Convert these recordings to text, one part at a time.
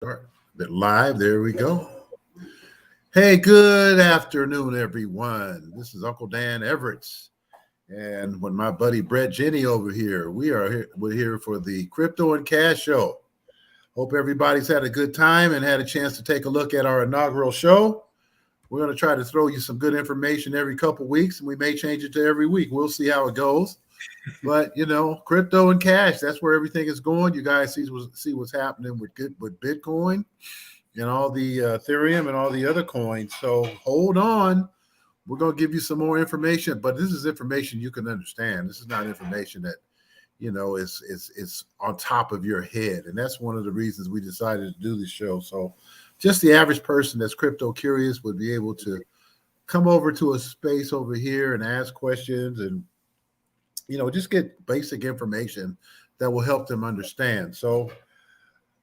Start it live. There we go. Hey, good afternoon, everyone. This is Uncle Dan Everysz, and with my buddy Brett Jenny over here, we're here for the Crypto and Cash Show. Hope everybody's had a good time and had a chance to take a look at our inaugural show. We're going to try to throw you some good information every couple weeks, and we may change it to every week. We'll see how it goes. But crypto and cash, that's where everything is going. You guys see what's happening with Bitcoin and all the Ethereum and all the other coins. So hold on. We're going to give you some more information, but this is information you can understand. This is not information that, is on top of your head. And that's one of the reasons we decided to do this show. So just the average person that's crypto curious would be able to come over to a space over here and ask questions and just get basic information that will help them understand. So,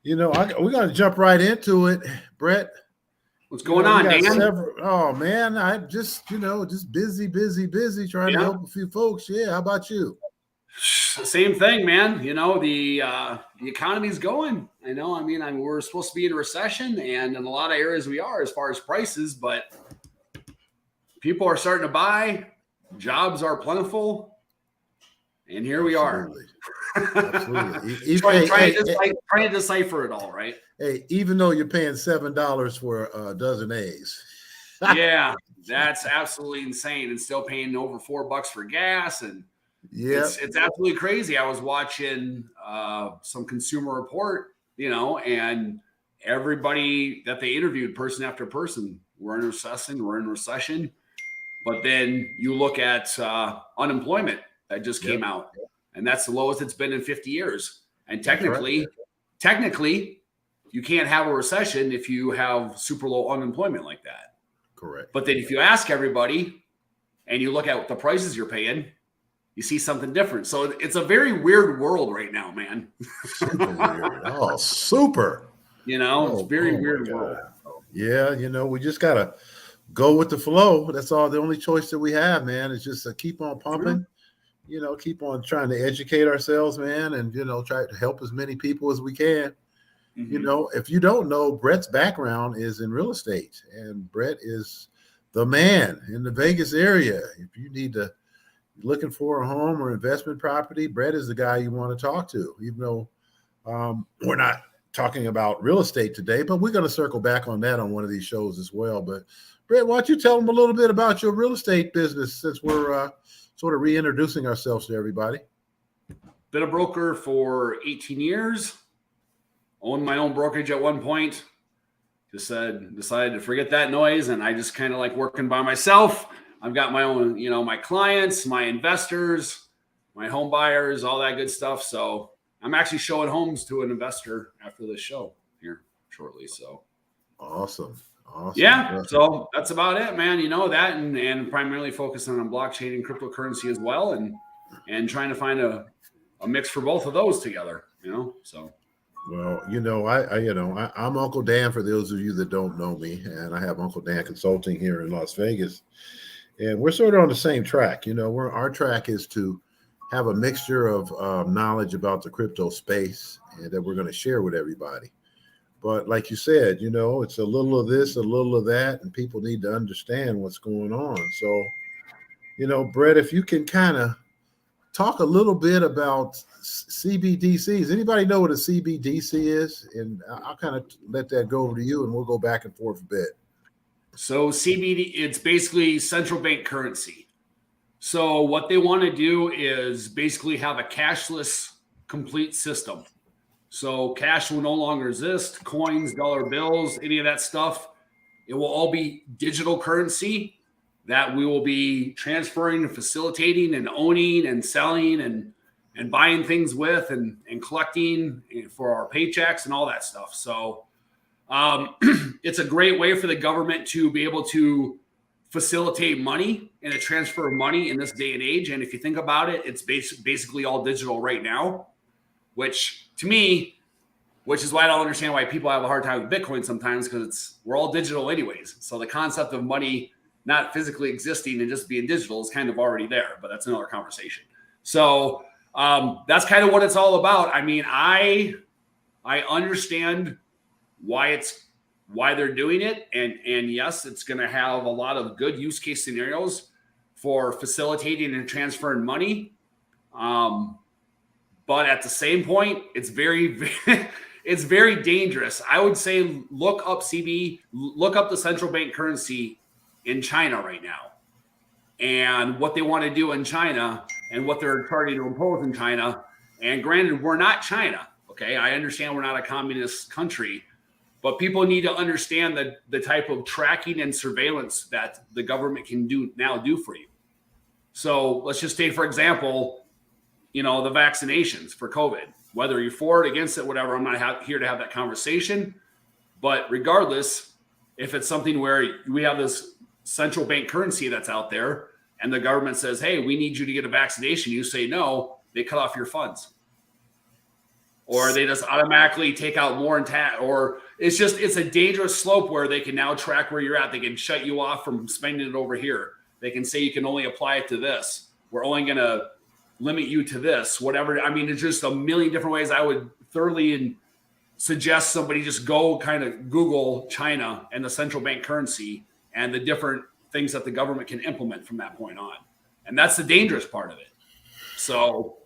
we're going to jump right into it. Brett, what's going on, Dan? Oh man, I just busy trying to help a few folks. Yeah, how about you? Same thing, man. The economy's going. We're supposed to be in a recession, and in a lot of areas we are as far as prices, but people are starting to buy. Jobs are plentiful. And here we are. Absolutely. trying to decipher it all, right? Hey, even though you're paying $7 for a dozen eggs. Yeah, that's absolutely insane. And still paying over $4 for gas. And it's absolutely crazy. I was watching some Consumer Report, and everybody that they interviewed, person after person, we're in recession. But then you look at unemployment. That just came out, and that's the lowest it's been in 50 years. And technically, you can't have a recession if you have super low unemployment like that. Correct. But then if you ask everybody and you look at the prices you're paying, you see something different. So it's a very weird world right now, man. Super weird. Oh, super. It's very weird world. Yeah, we just got to go with the flow. That's all. The only choice that we have, man, is just to keep on pumping. Keep on trying to educate ourselves, man, and, try to help as many people as we can. Mm-hmm. If you don't know, Brett's background is in real estate, and Brett is the man in the Vegas area. If you need to, looking for a home or investment property, Brett is the guy you want to talk to, even though we're not talking about real estate today, but we're going to circle back on that on one of these shows as well. But Brett, why don't you tell them a little bit about your real estate business, since we're sort of reintroducing ourselves to everybody. Been a broker for 18 years. Owned my own brokerage at one point. Just decided to forget that noise, and I just kind of like working by myself. I've got my own, my clients, my investors, my home buyers, all that good stuff. So I'm actually showing homes to an investor after this show here shortly. So awesome. Yeah, so that's about it, man. That and primarily focusing on blockchain and cryptocurrency as well, and trying to find a mix for both of those together. So. Well, I'm Uncle Dan for those of you that don't know me, and I have Uncle Dan Consulting here in Las Vegas, and we're sort of on the same track. Our track is to have a mixture of knowledge about the crypto space, and that we're going to share with everybody. But like you said, it's a little of this, a little of that, and people need to understand what's going on. So, Brett, if you can kind of talk a little bit about CBDCs. Anybody know what a CBDC is? And I'll kind of let that go over to you, and we'll go back and forth a bit. So CBD, it's basically central bank currency. So what they want to do is basically have a cashless complete system. So cash will no longer exist, coins, dollar bills, any of that stuff. It will all be digital currency that we will be transferring and facilitating and owning and selling and buying things with and collecting for our paychecks and all that stuff. So it's a great way for the government to be able to facilitate money and a transfer of money in this day and age. And if you think about it, it's basically all digital right now, which to me, which is why I don't understand why people have a hard time with Bitcoin sometimes, because we're all digital anyways. So the concept of money not physically existing and just being digital is kind of already there, but that's another conversation. So that's kind of what it's all about. I mean, I understand why they're doing it. And yes, it's going to have a lot of good use case scenarios for facilitating and transferring money. But at the same point, it's very, it's very dangerous. I would say look up the central bank currency in China right now and what they want to do in China and what they're trying to impose in China. And granted, we're not China. Okay. I understand we're not a communist country, but people need to understand the type of tracking and surveillance that the government can do for you. So let's just take, for example, the vaccinations for COVID, whether you're for it, against it, whatever. I'm not here to have that conversation. But regardless, if it's something where we have this central bank currency that's out there and the government says, hey, we need you to get a vaccination, you say no, they cut off your funds. Or they just automatically take out more or it's a dangerous slope where they can now track where you're at. They can shut you off from spending it over here. They can say you can only apply it to this. We're only going to limit you to this, whatever. I mean, it's just a million different ways. I would thoroughly suggest somebody just go kind of Google China and the central bank currency and the different things that the government can implement from that point on. And that's the dangerous part of it. So,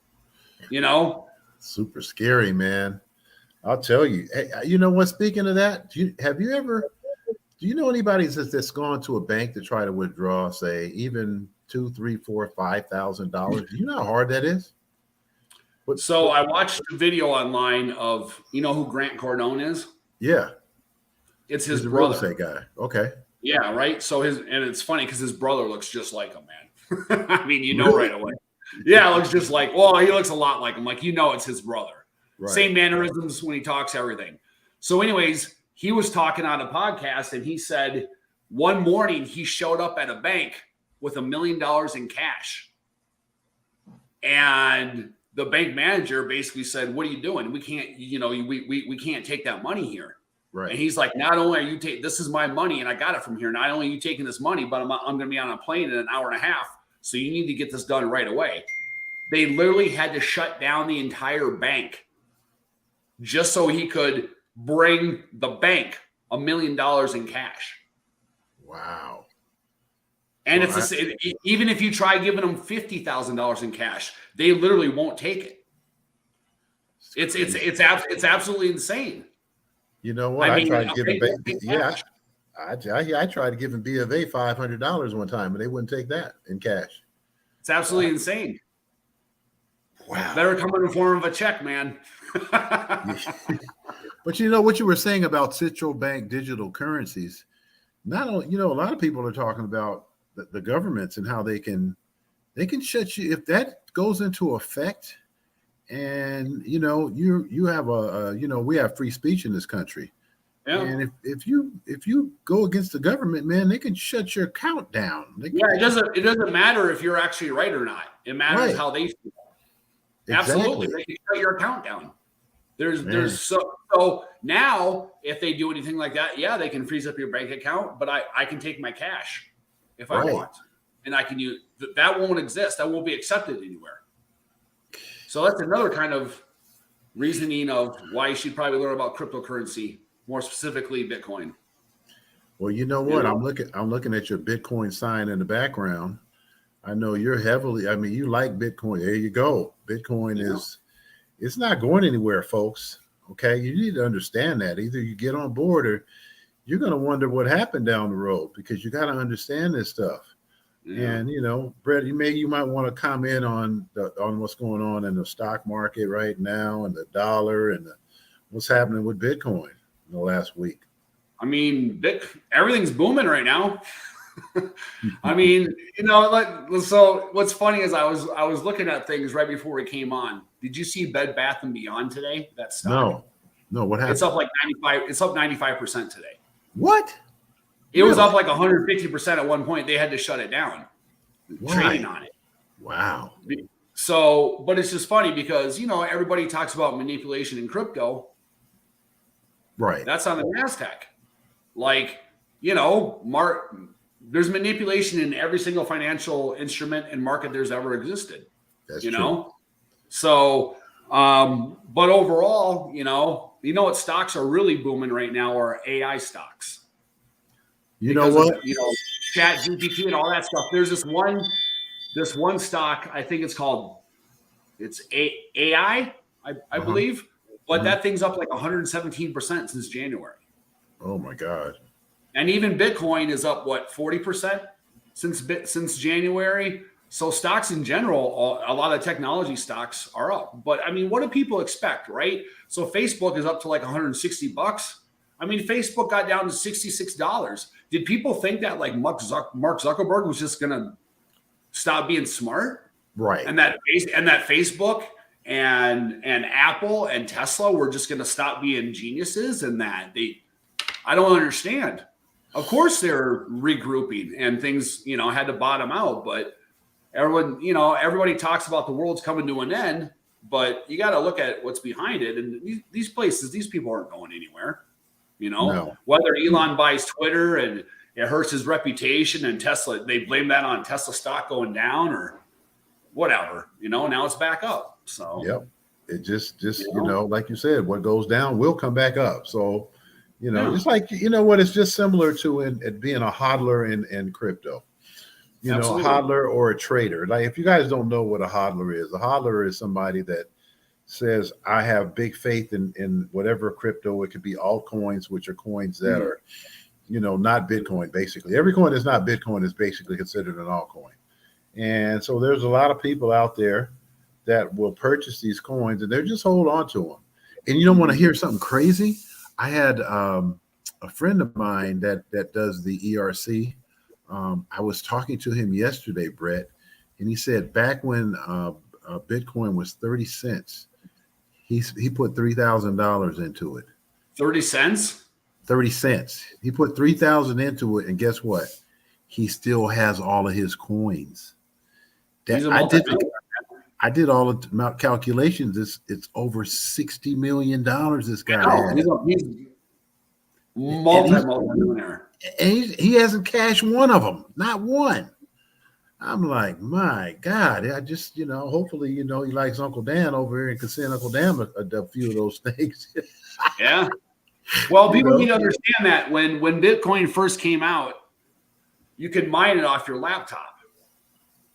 super scary, man. I'll tell you. Hey, you know what? Speaking of that, do you know anybody that's gone to a bank to try to withdraw, say, even $2,000, $3,000, $4,000, $5,000? Do you know how hard that is? I watched a video online of, who Grant Cardone is? Yeah. It's his He's brother. A real estate guy. Okay. Yeah, right. So and it's funny because his brother looks just like him, man. I mean, Really? right away. Yeah, it looks just like, well, he looks a lot like him. Like, it's his brother. Right. Same mannerisms when he talks, everything. So anyways, he was talking on a podcast and he said one morning he showed up at a bank with $1 million in cash. And the bank manager basically said, what are you doing? We can't, we can't take that money here. Right. And he's like, not only are you this is my money and I got it from here. Not only are you taking this money, but I'm going to be on a plane in an hour and a half. So you need to get this done right away. They literally had to shut down the entire bank just so he could bring the bank $1 million in cash. Wow. And even if you try giving them $50,000 in cash, they literally won't take it. It's absolutely insane. You know what? I tried to give I tried to give him B of A $500 one time, and they wouldn't take that in cash. It's absolutely insane. Wow. Better come in the form of a check, man. But what you were saying about central bank digital currencies, not only, a lot of people are talking about the governments and how they can shut you if that goes into effect. And you have we have free speech in this country. Yeah. And if you go against the government, man, they can shut your account down. It doesn't matter if you're actually right or not. It matters how they feel. Exactly. Absolutely, they can shut your account down. There's so now if they do anything like that, yeah, they can freeze up your bank account, but I can take my cash if I want, and I can use that. Won't exist. That won't be accepted anywhere. So that's another kind of reasoning of why you should probably learn about cryptocurrency, more specifically Bitcoin. Well, you know what? I'm looking at your Bitcoin sign in the background. I know you're you like Bitcoin. There you go. Bitcoin it's not going anywhere, folks. Okay. You need to understand that. Either you get on board or you're going to wonder what happened down the road, because you got to understand this stuff. Yeah. And Brett, you might want to comment on what's going on in the stock market right now, and the dollar, and what's happening with Bitcoin in the last week. I mean, everything's booming right now. I mean, so what's funny is I was looking at things right before we came on. Did you see Bed Bath & Beyond today? That stock? No. What happened? It's up like 95. It's up 95% today. What? It was up like 150% at one point. They had to shut it down. Why? Trading on it. Wow. So, but it's just funny because everybody talks about manipulation in crypto. Right. That's on the NASDAQ. Like, there's manipulation in every single financial instrument and market there's ever existed. That's true. So, but overall, what stocks are really booming right now are AI stocks. You know what? Chat GPT and all that stuff. There's this one stock, I think it's AI, I believe, but that thing's up like 117% since January. Oh my God. And even Bitcoin is up, what, 40% since January? So stocks in general, a lot of technology stocks are up. But I mean, what do people expect, right? So Facebook is up to like $160. I mean, Facebook got down to $66. Did people think that like Mark Zuckerberg was just going to stop being smart? Right. And that Facebook and Apple and Tesla were just going to stop being geniuses, and I don't understand. Of course they're regrouping and things, had to bottom out, but everybody talks about the world's coming to an end, but you got to look at what's behind it. And these people aren't going anywhere, No. Whether Elon buys Twitter and it hurts his reputation and Tesla, they blame that on Tesla stock going down or whatever, now it's back up. So, yep. It just, like you said, what goes down will come back up. So, just like, what it's just similar to it being a hodler in crypto. Absolutely. A hodler or a trader. Like, if you guys don't know what a hodler is somebody that says, I have big faith in whatever crypto. It could be altcoins, which are coins that are, not Bitcoin, basically. Every coin that's not Bitcoin is basically considered an altcoin. And so there's a lot of people out there that will purchase these coins and they're just hold on to them. And you don't want to hear something crazy. I had a friend of mine that does the ERC. I was talking to him yesterday, Brett, and he said back when Bitcoin was 30 cents, he put $3,000 into it. 30 cents? 30 cents. He put 3,000 into it, and guess what? He still has all of his coins. I did all of the calculations. It's over $60 million. This guy has. He's multi-millionaire. And he hasn't cashed one of them, not one. I'm like, my God. I just, hopefully, he likes Uncle Dan over here and can send Uncle Dan a few of those things. Yeah. Well, people need to understand that when Bitcoin first came out, you could mine it off your laptop.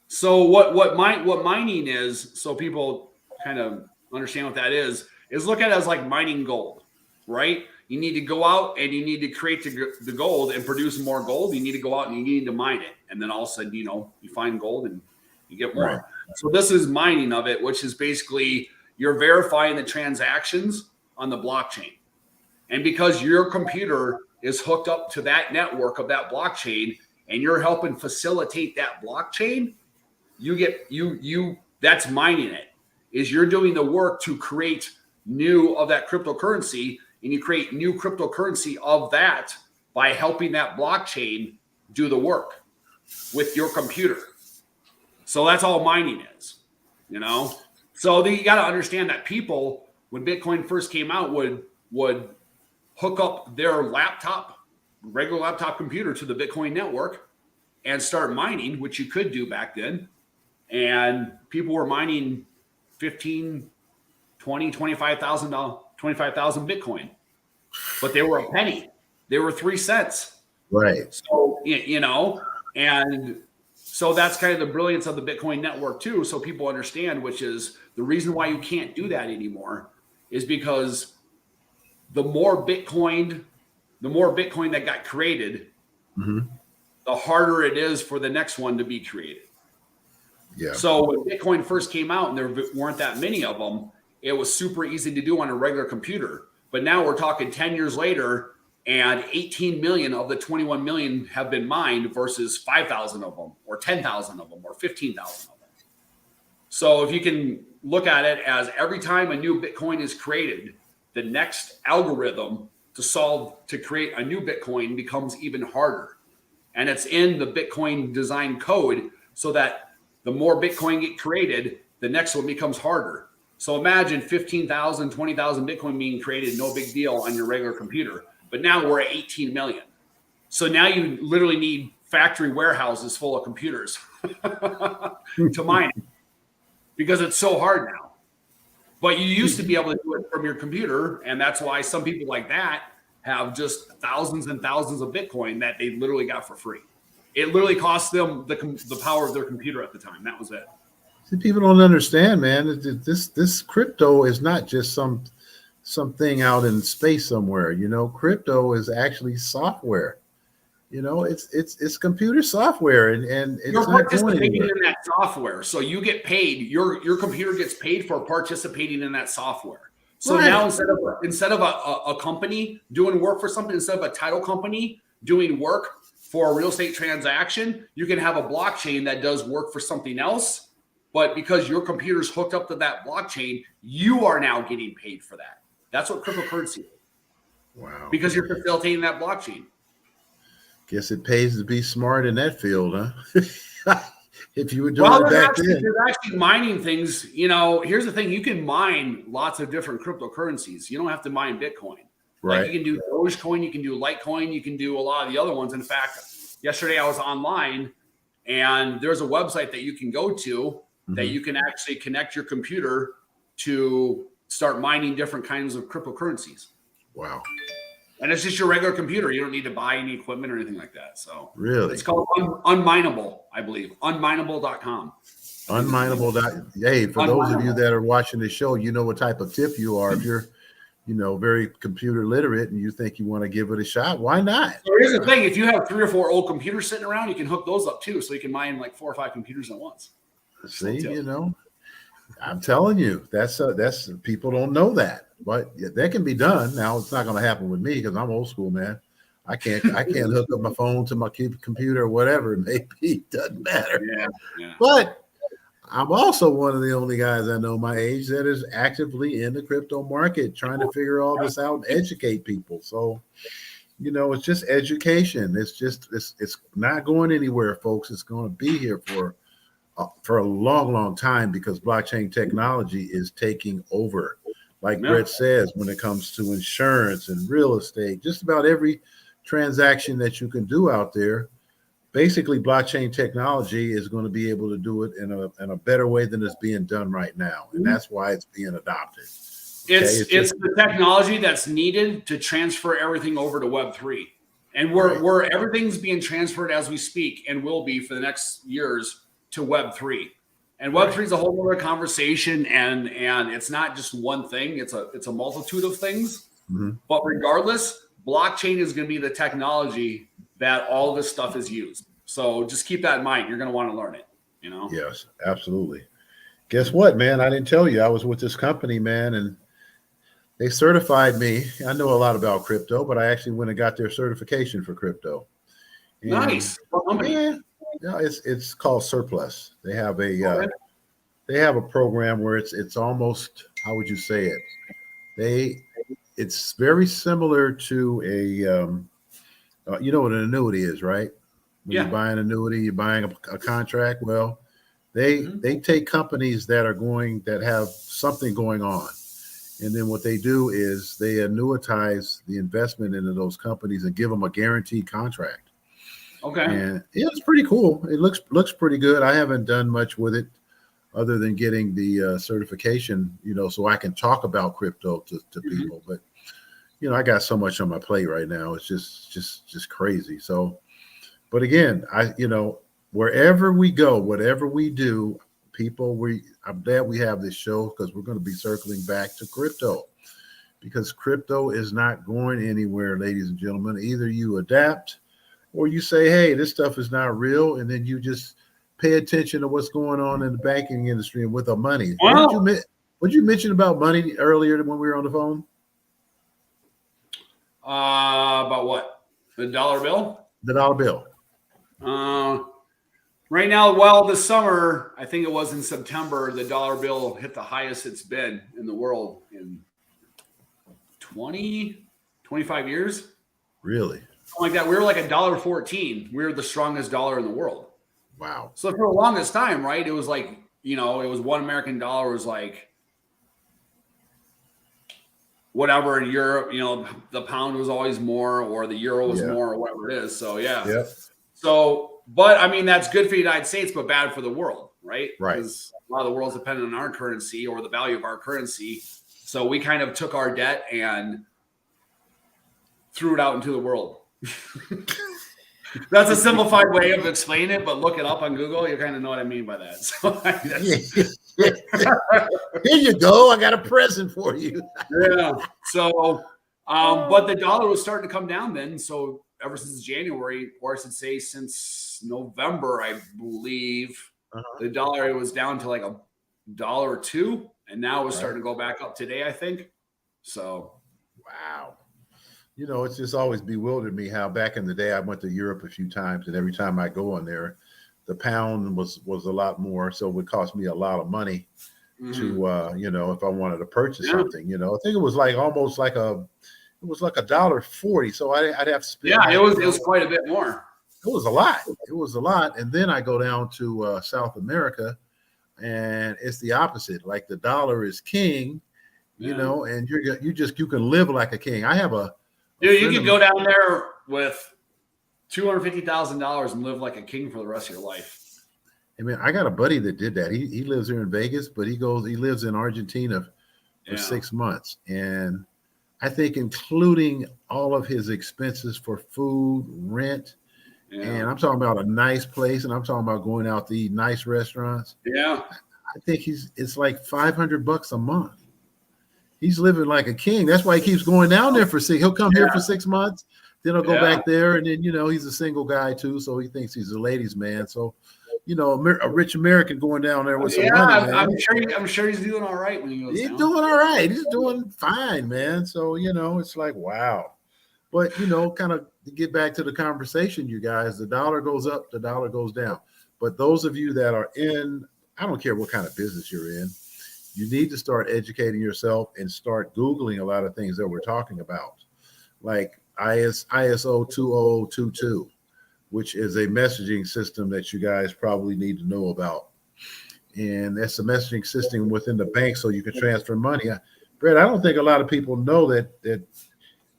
So what mining is, so people kind of understand what that is look at it as like mining gold, right? You need to go out and you need to create the gold and produce more gold. You need to go out and you need to mine it. And then all of a sudden, you find gold and you get more. Right. So this is mining of it, which is basically you're verifying the transactions on the blockchain. And because your computer is hooked up to that network of that blockchain and you're helping facilitate that blockchain, that's mining it. Is you're doing the work to create new of that cryptocurrency, and you create new cryptocurrency of that by helping that blockchain do the work with your computer. So that's all mining is, So you got to understand that people, when Bitcoin first came out, would hook up their regular laptop computer to the Bitcoin network and start mining, which you could do back then. And people were mining 15, 20, 25,000 Bitcoin, but they were a penny. They were 3 cents. Right. So, and so that's kind of the brilliance of the Bitcoin network too. So people understand, which is the reason why you can't do that anymore is because the more Bitcoin that got created, the harder it is for the next one to be created. Yeah. So when Bitcoin first came out and there weren't that many of them, it was super easy to do on a regular computer. But now we're talking 10 years later and 18 million of the 21 million have been mined versus 5,000 of them or 10,000 of them or 15,000 of them. So if you can look at it as every time a new Bitcoin is created, the next algorithm to create a new Bitcoin becomes even harder. And it's in the Bitcoin design code so that the more Bitcoin get created, the next one becomes harder. So imagine 15,000, 20,000 Bitcoin being created, no big deal on your regular computer. But now we're at 18 million. So now you literally need factory warehouses full of computers to mine it because it's so hard now. But you used to be able to do it from your computer, and that's why some people like that have just thousands and thousands of Bitcoin that they literally got for free. It literally cost them the power of their computer at the time. That was it. See, people don't understand, man. This crypto is not just something out in space somewhere. You know, crypto is actually software. You know, it's computer software, and it's You're not going participating anywhere. in that software, so you get paid. Your computer gets paid for participating in that software. So Right. now instead of a company doing work for something, instead of a title company doing work for a real estate transaction, you can have a blockchain that does work for something else. But because your computer's hooked up to that blockchain, you are now getting paid for that. That's what cryptocurrency is. Wow. Because you're facilitating that blockchain. Guess it pays to be smart in that field, huh? If you were doing it back then. There's actually mining things. You know, here's the thing. You can mine lots of different cryptocurrencies. You don't have to mine Bitcoin. Right. Like you can do Dogecoin, you can do Litecoin, you can do a lot of the other ones. In fact, yesterday I was online and there's a website that you can go to that you can actually connect your computer to start mining different kinds of cryptocurrencies. Wow. And it's just your regular computer. You don't need to buy any equipment or anything like that. So really, it's called Unminable, I believe. Unminable.com. Unminable. Hey, for those of you that are watching the show, you know what type of tip you are. If you're, you know, very computer literate and you think you want to give it a shot, why not? So here's the thing. If you have 3 or 4 old computers sitting around, you can hook those up too. So you can mine like 4 or 5 computers at once. See, you know, I'm telling you, that's people don't know that, but that can be done. Now it's not going to happen with me because I'm old school, man. I can't hook up my phone to my computer or whatever it may be. Doesn't matter. Yeah. But I'm also one of the only guys I know my age that is actively in the crypto market, trying to figure all this out and educate people. So, you know, it's just education. It's not going anywhere, folks. It's going to be here for a long, long time because blockchain technology is taking over. Like Brett says, when it comes to insurance and real estate, just about every transaction that you can do out there, basically blockchain technology is going to be able to do it in a better way than it's being done right now. And that's why it's being adopted. Okay? It's the technology that's needed to transfer everything over to Web3. And where everything's being transferred as we speak and will be for the next years to Web3. And Web3 is a whole other conversation, and it's not just one thing. It's a multitude of things. But regardless, blockchain is going to be the technology that all of this stuff is used. So just keep that in mind. You're going to want to learn it, you know? Yes, absolutely. Guess what, man? I didn't tell you. I was with this company, man, and they certified me. I know a lot about crypto, but I actually went and got their certification for crypto. And nice. yeah, it's called Surplus. They have a program where it's almost, how would you say it? It's very similar to a you know what an annuity is, right? When you buy an annuity, you're buying a contract. Well, they take companies that have something going on, and then what they do is they annuitize the investment into those companies and give them a guaranteed contract. Okay. And yeah, it's pretty cool. It looks pretty good. I haven't done much with it other than getting the certification, you know, so I can talk about crypto to people. But you know, I got so much on my plate right now. It's just crazy. So, but again, you know, wherever we go, whatever we do, people, I'm glad we have this show because we're going to be circling back to crypto because crypto is not going anywhere, ladies and gentlemen. Either you adapt or you say, hey, this stuff is not real, and then you just pay attention to what's going on in the banking industry and with the money. Wow. What did you mention about money earlier when we were on the phone? About what? The dollar bill? The dollar bill. Right now, well, this summer, I think it was in September, the dollar bill hit the highest it's been in the world in 25 years. Really? Something like that. We were like $1.14. We were the strongest dollar in the world. Wow. So for the longest time, right, it was like, you know, it was $1 American dollar was like whatever in Europe, you know, the pound was always more or the euro was more or whatever it is. So, yeah. Yep. So, but I mean, that's good for the United States, but bad for the world, right? Right. Because a lot of the world's dependent on our currency or the value of our currency. So we kind of took our debt and threw it out into the world. That's a simplified way of explaining it, but look it up on Google. You kind of know what I mean by that. So Here you go. I got a present for you. yeah. So, but the dollar was starting to come down then. So ever since January, or I should say since November, I believe the dollar was down to like $1.02, and now it was starting to go back up today, I think. So, wow. You know, it's just always bewildered me how back in the day I went to Europe a few times, and every time I go in there, the pound was a lot more, so it would cost me a lot of money to you know, if I wanted to purchase something. You know, I think it was like almost like $1.40, so I'd have to spend. Yeah, it was quite a bit more. It was a lot. It was a lot, and then I go down to South America, and it's the opposite. Like the dollar is king, you know, and you can live like a king. I have dude, you could go down there with $250,000 and live like a king for the rest of your life. I mean, I got a buddy that did that. He lives here in Vegas, but he lives in Argentina for 6 months. And I think including all of his expenses for food, rent, and I'm talking about a nice place, and I'm talking about going out to eat nice restaurants. Yeah. I think it's like $500 a month. He's living like a king. That's why he keeps going down there for he'll come here for 6 months, then he'll go back there, and then, you know, he's a single guy too, so he thinks he's a ladies' man. So, you know, a rich American going down there with some money, man. I'm sure he's doing all right when he goes down. He's doing all right. He's doing fine, man. So, you know, it's like, wow. But, you know, kind of to get back to the conversation, you guys, the dollar goes up, the dollar goes down. But those of you that are in, I don't care what kind of business you're in, you need to start educating yourself and start Googling a lot of things that we're talking about, like ISO 20022, which is a messaging system that you guys probably need to know about. And that's a messaging system within the bank so you can transfer money. Brett, I don't think a lot of people know that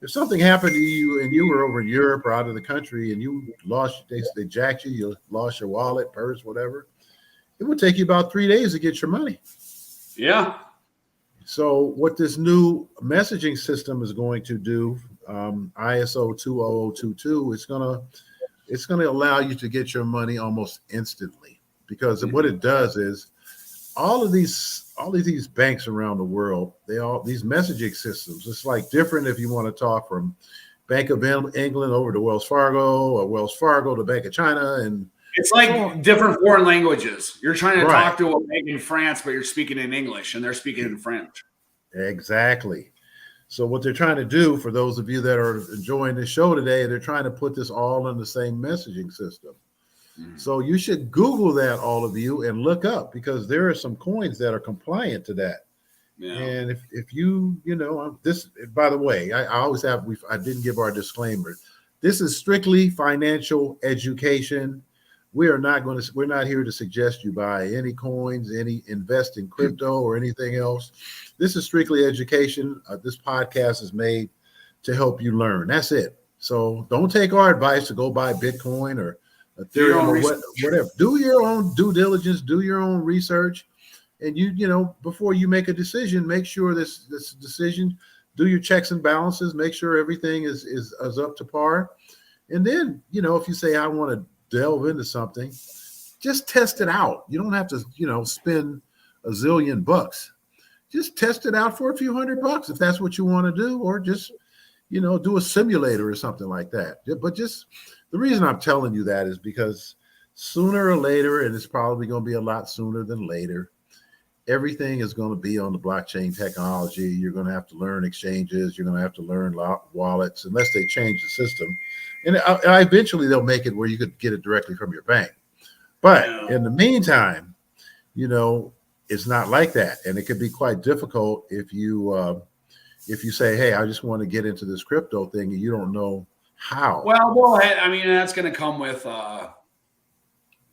if something happened to you and you were over in Europe or out of the country and you lost, they jacked you, you lost your wallet, purse, whatever, it would take you about 3 days to get your money. Yeah. So what this new messaging system is going to do, ISO 20022, it's gonna allow you to get your money almost instantly, because what it does is all of these banks around the world, these messaging systems, it's like different if you want to talk from Bank of England over to Wells Fargo, or Wells Fargo to Bank of China, and it's like different foreign languages. You're trying to talk to a bank in France, but you're speaking in English and they're speaking in French. Exactly. So what they're trying to do, for those of you that are enjoying this show today, they're trying to put this all in the same messaging system. So you should Google that, all of you, and look up, because there are some coins that are compliant to that. Yeah. And if you know, this, by the way, I always have, I didn't give our disclaimer. This is strictly financial education. We're not here to suggest you buy any coins, invest in crypto or anything else. This is strictly education. This podcast is made to help you learn. That's it. So don't take our advice to go buy Bitcoin or Ethereum or whatever. Do your own due diligence, do your own research. And you know, before you make a decision, make sure this decision, do your checks and balances, make sure everything is up to par. And then, you know, if you say, I want to delve into something, just test it out. You don't have to, you know, spend a zillion bucks. Just test it out for a few $100 if that's what you want to do, or just, you know, do a simulator or something like that. But just, the reason I'm telling you that is because sooner or later, and it's probably going to be a lot sooner than later, everything is going to be on the blockchain technology. You're going to have to learn exchanges. You're going to have to learn wallets, unless they change the system. And eventually they'll make it where you could get it directly from your bank. But in the meantime, you know, it's not like that. And it could be quite difficult if you say, hey, I just want to get into this crypto thing, and you don't know how. Well, I mean, that's going to come with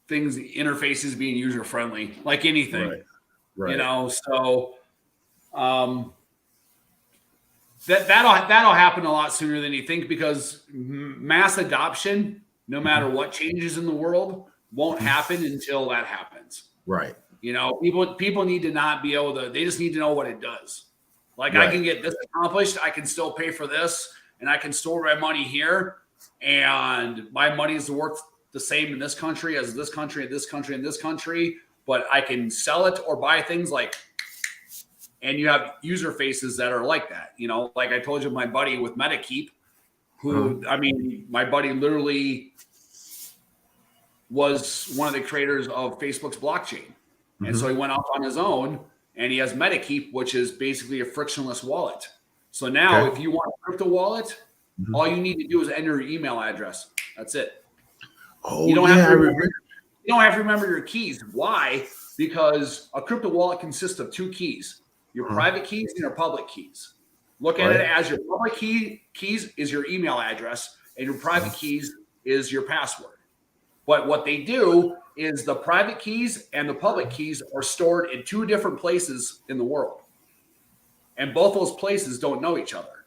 things, interfaces being user friendly, like anything. Right. You know, so that'll happen a lot sooner than you think, because mass adoption, no matter what changes in the world, won't happen until that happens. Right. People need to not be able to, they just need to know what it does. Like Right. I can get this accomplished, I can still pay for this, and I can store my money here, and my money is worth the same in this country as this country and this country and this country, but I can sell it or buy things like, and you have user faces that are like that. Like I told you, my buddy with MetaKeep, who, I mean, my buddy literally was one of the creators of Facebook's blockchain. And so he went off on his own, and he has MetaKeep, which is basically a frictionless wallet. So now if you want a crypto wallet, all you need to do is enter your email address. That's it. Oh, you don't have to remember your keys. Why? Because a crypto wallet consists of two keys, your private keys and your public keys. Look at it as your public keys is your email address, and your private keys is your password. But what they do is the private keys and the public keys are stored in two different places in the world. And both those places don't know each other.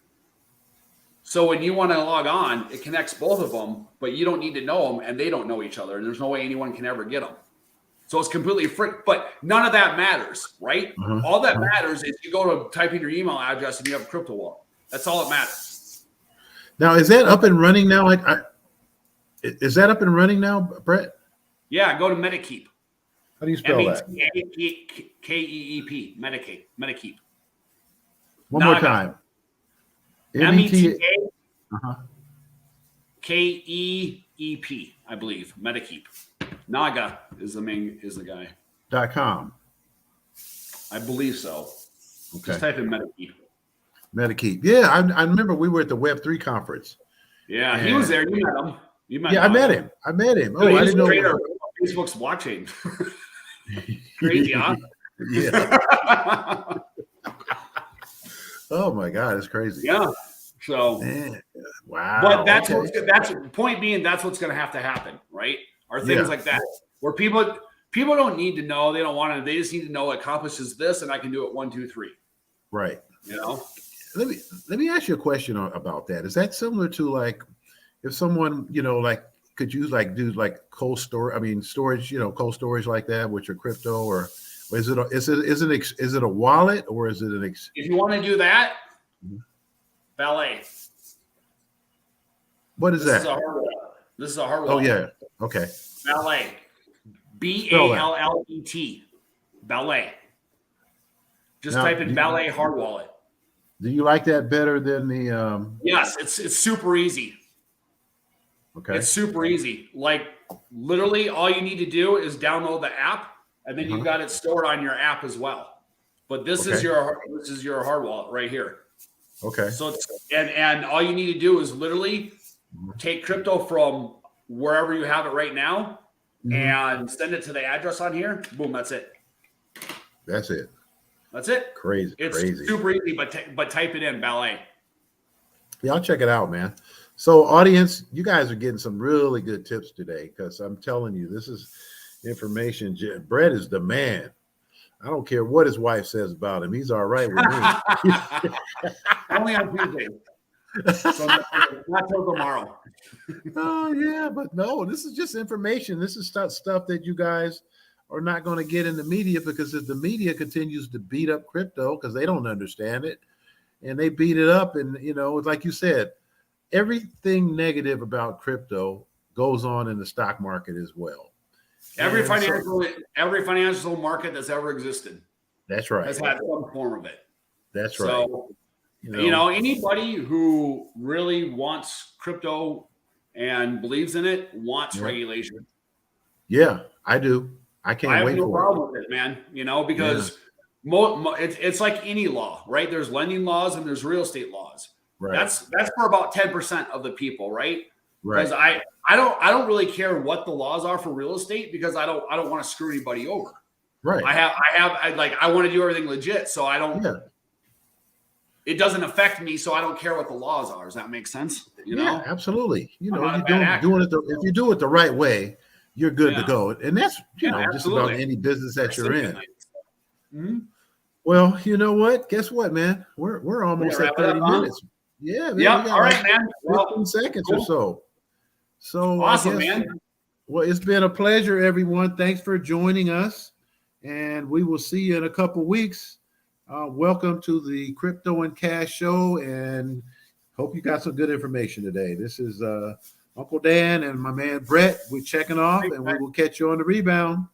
So when you want to log on, it connects both of them, but you don't need to know them, and they don't know each other, and there's no way anyone can ever get them. So it's completely free, but none of that matters, right? All that matters is you go to type in your email address and you have a crypto wallet. That's all that matters. Now, is that up and running now? Is that up and running now, Brett? Yeah, go to MetaKeep. How do you spell that? Keep. MetaKeep. One more time. METAKEEP, I believe. MetaKeep. Naga is the guy. .com. I believe so. Okay. Just type in MetaKeep. MetaKeep. Yeah, I remember we were at the Web3 conference. Yeah, he was there. You met him. I met him. Oh, I didn't know. Facebook's blockchain. Crazy, huh? Yeah. Oh my God, it's crazy. Yeah. So, wow. But that's the point being. That's what's going to have to happen, right? Are things like that where people don't need to know. They don't want to. They just need to know it accomplishes this, and I can do it 1, 2, 3. Right. Let me ask you a question about that. Is that similar to like if someone could use do cold storage, cold storage like that with your crypto, or is it a wallet, or is it if you want to do that, Ballet. What is that? This is a hard wallet. Oh yeah. Okay. Ballet. BALLET. Ballet. Just type in Ballet hard wallet. Do you like that better than the Yes, it's super easy. Okay. It's super easy. Like literally all you need to do is download the app, and then you've got it stored on your app as well. But this is your hard wallet right here. Okay. So and all you need to do is literally take crypto from wherever you have it right now and send it to the address on here. Boom, that's it. That's it. That's it. Crazy. It's super easy, but type it in, Ballet. Yeah, I'll check it out, man. So audience, you guys are getting some really good tips today, because I'm telling you, this is information. Brett is the man. I don't care what his wife says about him. He's all right with me. Only on Tuesday. So not till tomorrow. Oh yeah, but no, this is just information. This is stuff that you guys are not going to get in the media, because if the media continues to beat up crypto because they don't understand it, and they beat it up, and like you said, everything negative about crypto goes on in the stock market as well. Every financial market that's ever existed. That's right. Has had some form of it. That's right. So, anybody who really wants crypto and believes in it wants regulation. Yeah, I do. I can't wait for it. I have no problem with it, man. Because it's like any law, right? There's lending laws and there's real estate laws. Right. That's for about 10% of the people, right? Right. Because I don't really care what the laws are for real estate, because I don't want to screw anybody over. Right. I want to do everything legit, so I don't. Yeah. It doesn't affect me, so I don't care what the laws are. Does that make sense? Yeah, absolally. If you do it the right way, you're good to go. And that's just about any business that you're in. Mm-hmm. Well, you know what? Guess what, man? We're almost at 30 minutes. Yeah, man. Yeah. All right, man. 15 seconds or so. So awesome, man. Well, it's been a pleasure, everyone. Thanks for joining us. and we will see you in a couple weeks. Welcome to the Crypto and Cash Show, and hope you got some good information today. This is Uncle Dan and my man Brett. We're checking off, and we will catch you on the rebound.